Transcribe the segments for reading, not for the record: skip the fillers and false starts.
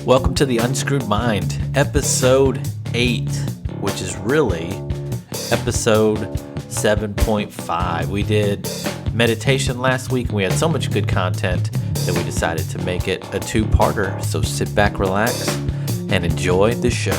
Welcome to the Unscrewed Mind, episode 8, which is really episode 7.5. We did meditation last week, and we had so much good content that we decided to make it a two-parter. So sit back, relax, and enjoy the show.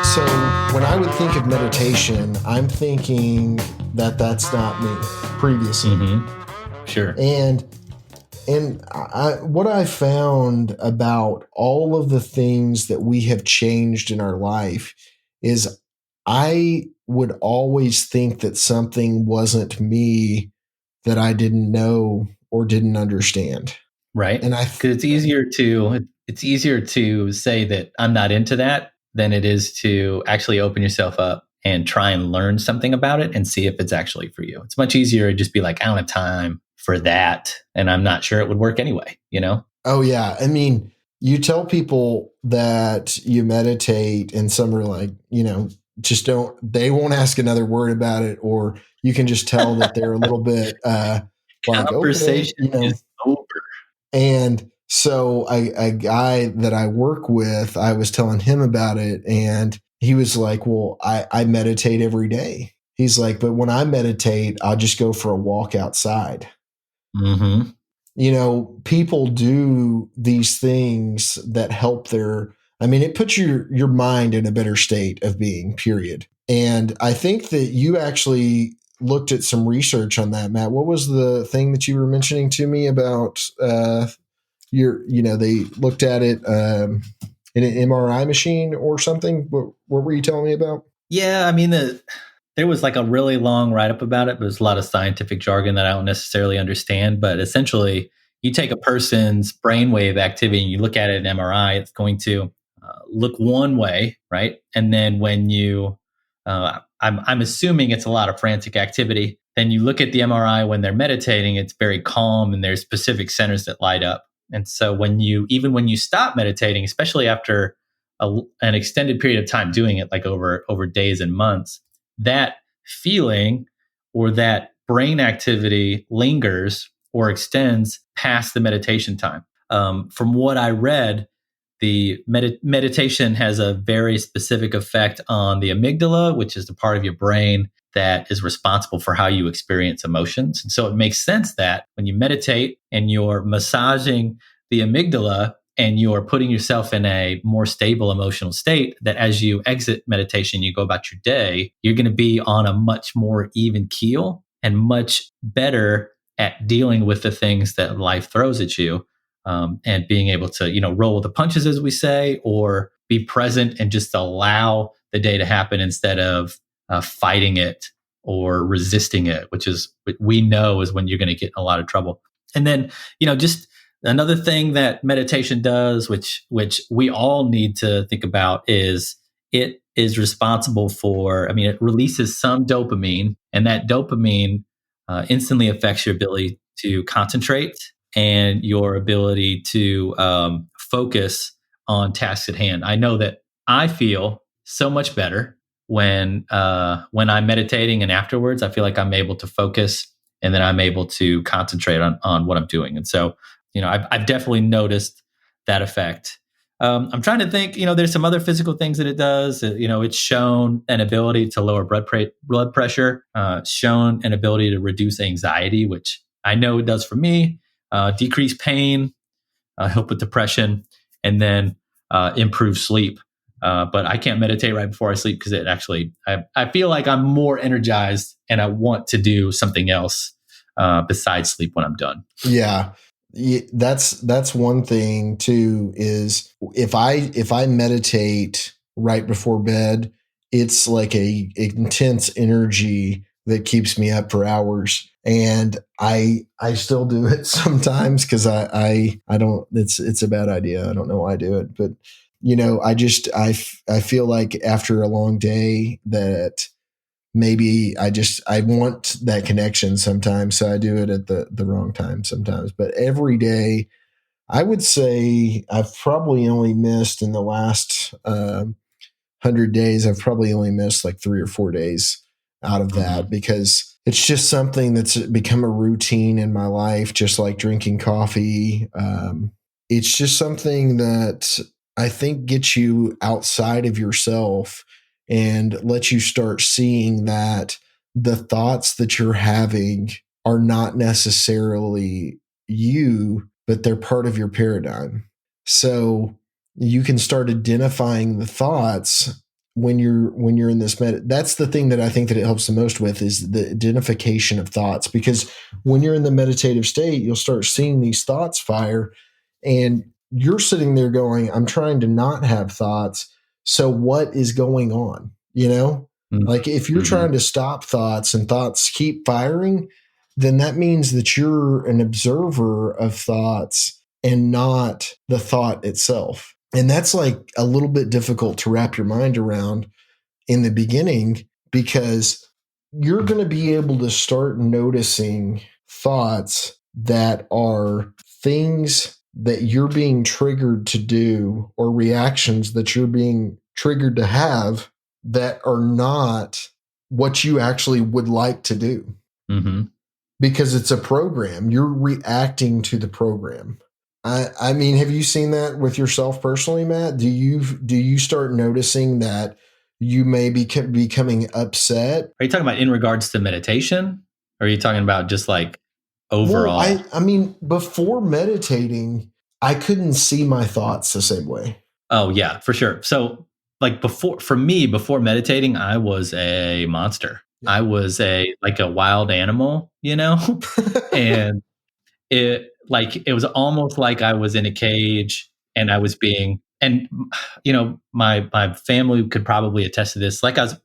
So when I would think of meditation, I'm thinking that that's not me previously. Mm-hmm. Sure. And what I found about all of the things that we have changed in our life is I would always think that something wasn't me that I didn't know or didn't understand. Right. And because it's easier to say that I'm not into that than it is to actually open yourself up and try and learn something about it and see if it's actually for you. It's much easier to just be like, I don't have time for that, and I'm not sure it would work anyway, you know? Oh, yeah. I mean, you tell people that you meditate and some are like, they won't ask another word about it, or you can just tell that they're a little bit like, conversation is over. And so a guy that I work with, I was telling him about it, and he was like, well, I meditate every day. He's like, but when I meditate, I'll just go for a walk outside. Mm-hmm. People do these things that help it puts your mind in a better state of being, period. And I think that you actually looked at some research on that, Matt. What was the thing that you were mentioning to me about, they looked at it in an MRI machine or something? What were you telling me about? Yeah, there was like a really long write-up about it, but there's a lot of scientific jargon that I don't necessarily understand. But essentially, you take a person's brainwave activity and you look at it in MRI, it's going to look one way, right? And then when you, I'm assuming it's a lot of frantic activity. Then you look at the MRI when they're meditating, it's very calm and there's specific centers that light up. And so when you stop meditating, especially after an extended period of time doing it, like over days and months, that feeling or that brain activity lingers or extends past the meditation time. From what I read, the meditation has a very specific effect on the amygdala, which is the part of your brain that is responsible for how you experience emotions. And so it makes sense that when you meditate and you're massaging the amygdala and you're putting yourself in a more stable emotional state, that as you exit meditation, you go about your day, you're going to be on a much more even keel and much better at dealing with the things that life throws at you, and being able to, roll with the punches, as we say, or be present and just allow the day to happen instead of fighting it or resisting it, which is what we know is when you're going to get in a lot of trouble. And then, just another thing that meditation does, which we all need to think about, is it is responsible for, it releases some dopamine, and that dopamine instantly affects your ability to concentrate and your ability to focus on tasks at hand. I know that I feel so much better when I'm meditating, and afterwards I feel like I'm able to focus and then I'm able to concentrate on what I'm doing. And so, I've definitely noticed that effect. I'm trying to think, there's some other physical things that it does. It's shown an ability to lower blood pressure, shown an ability to reduce anxiety, which I know it does for me, decrease pain, help with depression, and then improve sleep. But I can't meditate right before I sleep because it actually, I feel like I'm more energized and I want to do something else besides sleep when I'm done. Yeah. That's one thing too, is if I meditate right before bed, it's like a intense energy that keeps me up for hours. And I still do it sometimes because I don't, it's a bad idea. I don't know why I do it, but I feel like after a long day that maybe I want that connection sometimes. So I do it at the wrong time sometimes, but every day I would say I've probably only missed in the last 100 days. I've probably only missed like 3 or 4 days out of that because it's just something that's become a routine in my life, just like drinking coffee. it's just something that I think gets you outside of yourself and lets you start seeing that the thoughts that you're having are not necessarily you, but they're part of your paradigm. So you can start identifying the thoughts when you're in this that's the thing that I think that it helps the most with is the identification of thoughts, because when you're in the meditative state, you'll start seeing these thoughts fire, and you're sitting there going, I'm trying to not have thoughts. So what is going on? Mhm. Like if you're Mhm. trying to stop thoughts and thoughts keep firing, then that means that you're an observer of thoughts and not the thought itself. And that's like a little bit difficult to wrap your mind around in the beginning, because you're going to be able to start noticing thoughts that are things that you're being triggered to do, or reactions that you're being triggered to have, that are not what you actually would like to do, Mhm. because it's a program. You're reacting to the program. I mean, have you seen that with yourself personally, Matt? Do you start noticing that you may be becoming upset? Are you talking about in regards to meditation? Or are you talking about just like Well, overall? I mean, before meditating, I couldn't see my thoughts the same way. Oh yeah, for sure. So like for me, before meditating, I was a monster. Yeah. I was a wild animal, and it was almost like I was in a cage and I was being and my family could probably attest to this. Like I was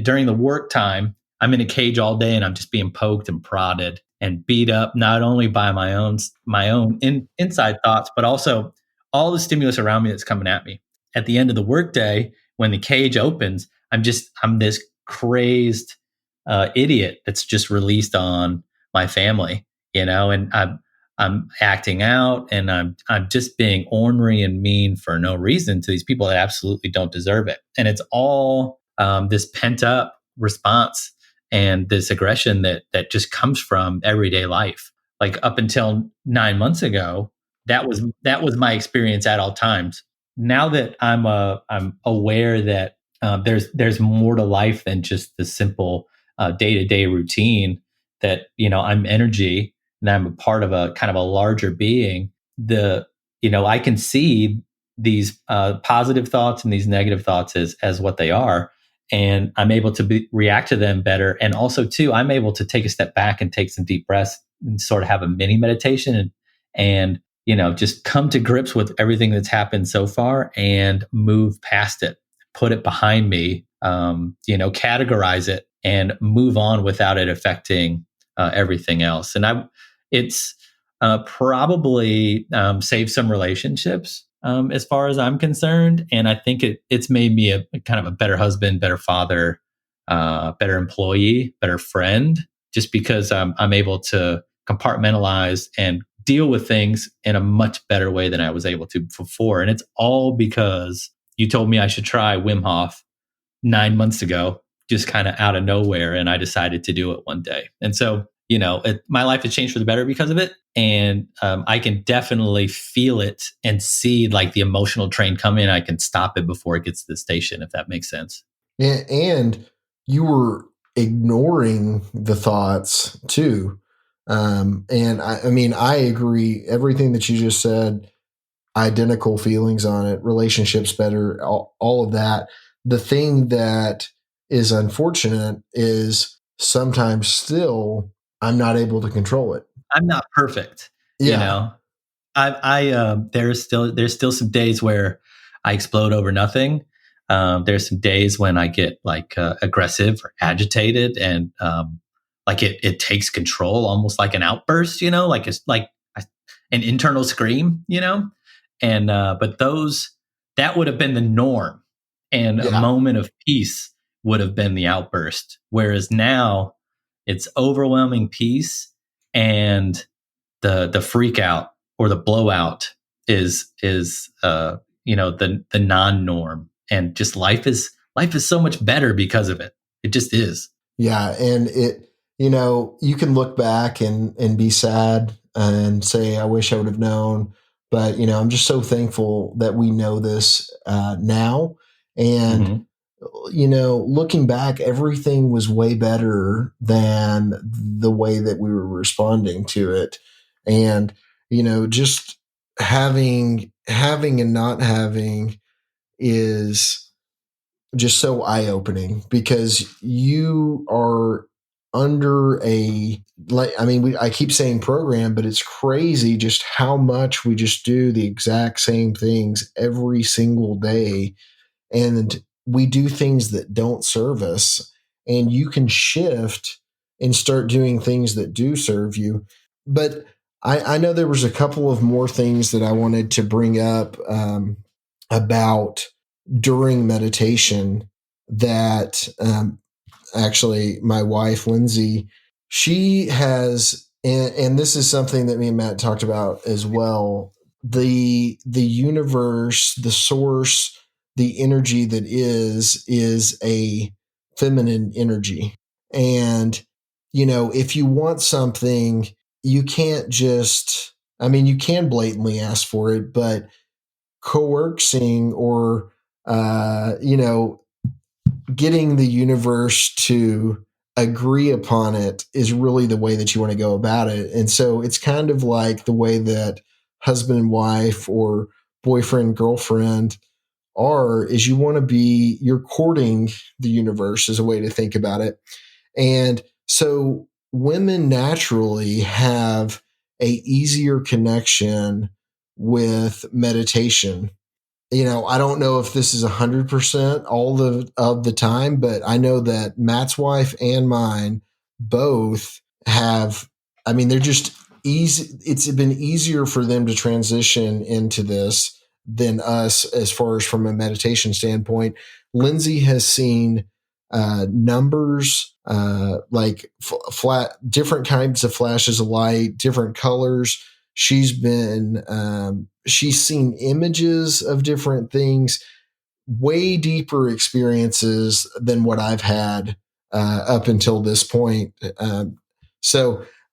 during the work time, I'm in a cage all day and I'm just being poked and prodded and beat up not only by my own inside thoughts, but also all the stimulus around me that's coming at me. At the end of the workday, when the cage opens, I'm this crazed idiot that's just released on my family, and I'm acting out and I'm just being ornery and mean for no reason to these people that absolutely don't deserve it. And it's all this pent up response and this aggression that just comes from everyday life. Like up until 9 months ago, that was my experience at all times. Now that I'm aware that there's more to life than just the simple day to day routine. That I'm energy and I'm a part of a kind of a larger being. I can see these positive thoughts and these negative thoughts as what they are, and I'm able to react to them better. And also, too, I'm able to take a step back and take some deep breaths and sort of have a mini meditation and just come to grips with everything that's happened so far and move past it, put it behind me, categorize it and move on without it affecting everything else. And it's probably saved some relationships as far as I'm concerned. And I think it's made me a kind of a better husband, better father, better employee, better friend, just because I'm able to compartmentalize and deal with things in a much better way than I was able to before. And it's all because you told me I should try Wim Hof 9 months ago, just kind of out of nowhere. And I decided to do it one day. And so, my life has changed for the better because of it. And I can definitely feel it and see like the emotional train come in. I can stop it before it gets to the station, if that makes sense. And you were ignoring the thoughts too. And I mean, I agree. Everything that you just said, identical feelings on it, relationships better, all of that. The thing that is unfortunate is sometimes still I'm not able to control it. I'm not perfect, you Yeah. know. There's still some days where I explode over nothing. There's some days when I get like aggressive or agitated, and like it takes control, almost like an outburst. Like it's like an internal scream. And but that would have been the norm, and a Yeah. moment of peace would have been the outburst. Whereas now, it's overwhelming peace, and the freak out or the blowout is the non norm, and just life is so much better because of it. It just is. Yeah. And you can look back and be sad and say, I wish I would have known. But, I'm just so thankful that we know this now. And, Hmm. looking back, everything was way better than the way that we were responding to it. And, just having and not having is just so eye opening because you are under I keep saying program, but it's crazy just how much we just do the exact same things every single day. And we do things that don't serve us. And you can shift and start doing things that do serve you. But I know there was a couple of more things that I wanted to bring up about during meditation that actually my wife Lindsay, she has, and this is something that me and Matt talked about as well. The universe, the source, the energy that is a feminine energy, and if you want something, you can't just. I mean, you can blatantly ask for it, but coercing or getting the universe to agree upon it is really the way that you want to go about it. And so it's kind of like the way that husband and wife or boyfriend girlfriend are, is you're courting the universe, is a way to think about it. And so women naturally have a easier connection with meditation. I don't know if this is 100% all of the time, but I know that Matt's wife and mine both have. I mean, they're just easy. It's been easier for them to transition into this than us, as far as from a meditation standpoint. Lindsay has seen numbers, like flat, different kinds of flashes of light, different colors. She's seen images of different things, way deeper experiences than what I've had up until this point. And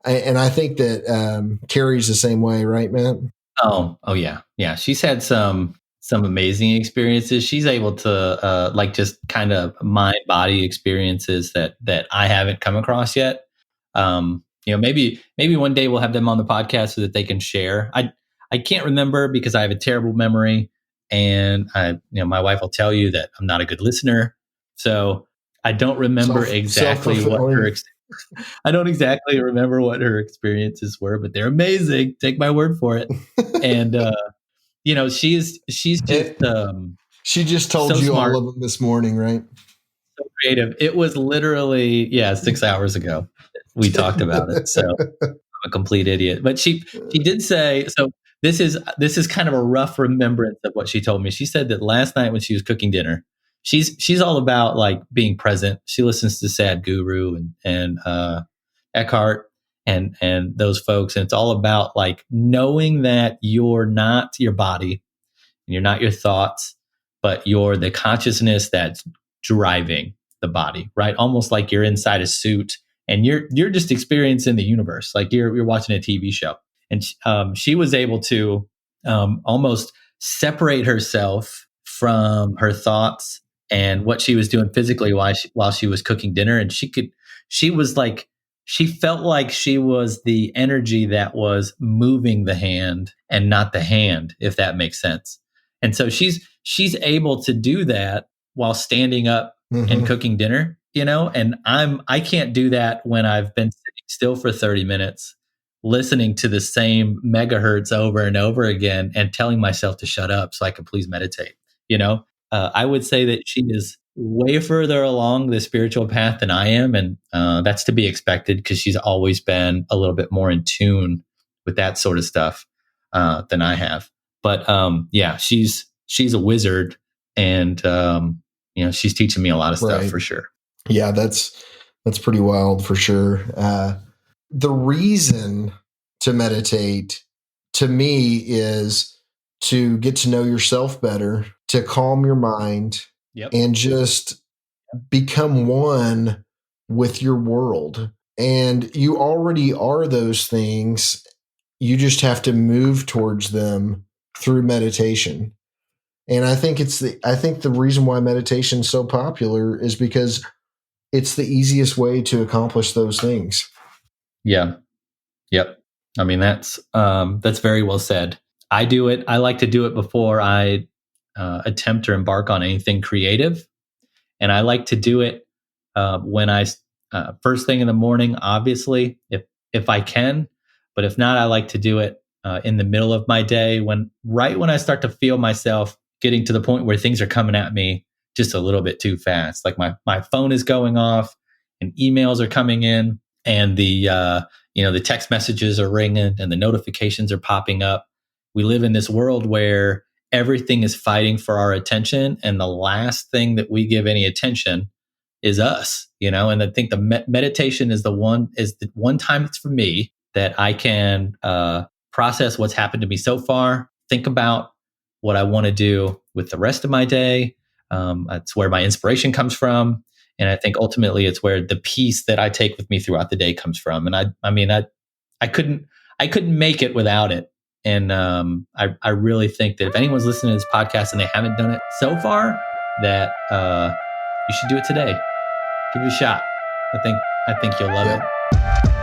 I think that Carrie's the same way, right, Matt? Oh yeah, yeah. She's had some amazing experiences. She's able to like just kind of mind body experiences that I haven't come across yet. Maybe one day we'll have them on the podcast so that they can share. I can't remember because I have a terrible memory, and my wife will tell you that I'm not a good listener, so I don't remember exactly what Self-fulfilling. I don't exactly remember what her experiences were, but they're amazing. Take my word for it. And she's just She just told so you all smart, of them this morning, right? so creative. It was literally 6 hours ago we talked about it. So I'm a complete idiot. But she did say so. This is kind of a rough remembrance of what she told me. She said that last night when she was cooking dinner, she's all about like being present. She listens to Sad Guru and Eckhart and those folks, and it's all about like knowing that you're not your body and you're not your thoughts, but you're the consciousness that's driving the body, right? Almost like you're inside a suit and you're just experiencing the universe, like you're watching a TV show. And she was able to almost separate herself from her thoughts and what she was doing physically while she was cooking dinner, and she was like she felt like she was the energy that was moving the hand and not the hand, if that makes sense. And so she's able to do that while standing up and cooking dinner, and I can't do that when I've been sitting still for 30 minutes listening to the same megahertz over and over again and telling myself to shut up so I can please meditate. I would say that she is way further along the spiritual path than I am, and that's to be expected because she's always been a little bit more in tune with that sort of stuff than I have. But she's a wizard, and she's teaching me a lot of stuff for sure. Yeah, that's pretty wild for sure. The reason to meditate to me is to get to know yourself better, to calm your mind, Yep. and just become one with your world. And you already are those things. You just have to move towards them through meditation. And I think the reason why meditation is so popular is because it's the easiest way to accomplish those things. Yeah. Yep. I mean, that's very well said. I do it. I like to do it before I attempt or embark on anything creative. And I like to do it when I first thing in the morning, obviously, if I can. But if not, I like to do it in the middle of my day, right when I start to feel myself getting to the point where things are coming at me just a little bit too fast. Like my phone is going off and emails are coming in, and the text messages are ringing and the notifications are popping up. We live in this world where everything is fighting for our attention, and the last thing that we give any attention is us, and I think the meditation is the one time it's for me that I can process what's happened to me so far, think about what I want to do with the rest of my day. That's where my inspiration comes from. And I think ultimately it's where the peace that I take with me throughout the day comes from. And I couldn't make it without it. And I really think that if anyone's listening to this podcast and they haven't done it so far, that you should do it today. Give it a shot. I think you'll love it.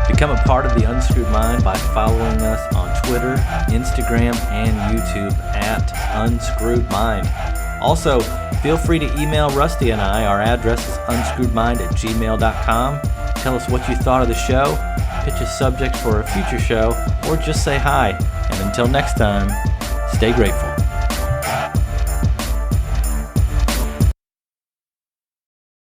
Become a part of the Unscrewed Mind by following us on Twitter, Instagram, and YouTube at Unscrewed Mind. Also, feel free to email Rusty and I. Our address is unscrewedmind@gmail.com. Tell us what you thought of the show, pitch a subject for a future show, or just say hi. And until next time, stay grateful.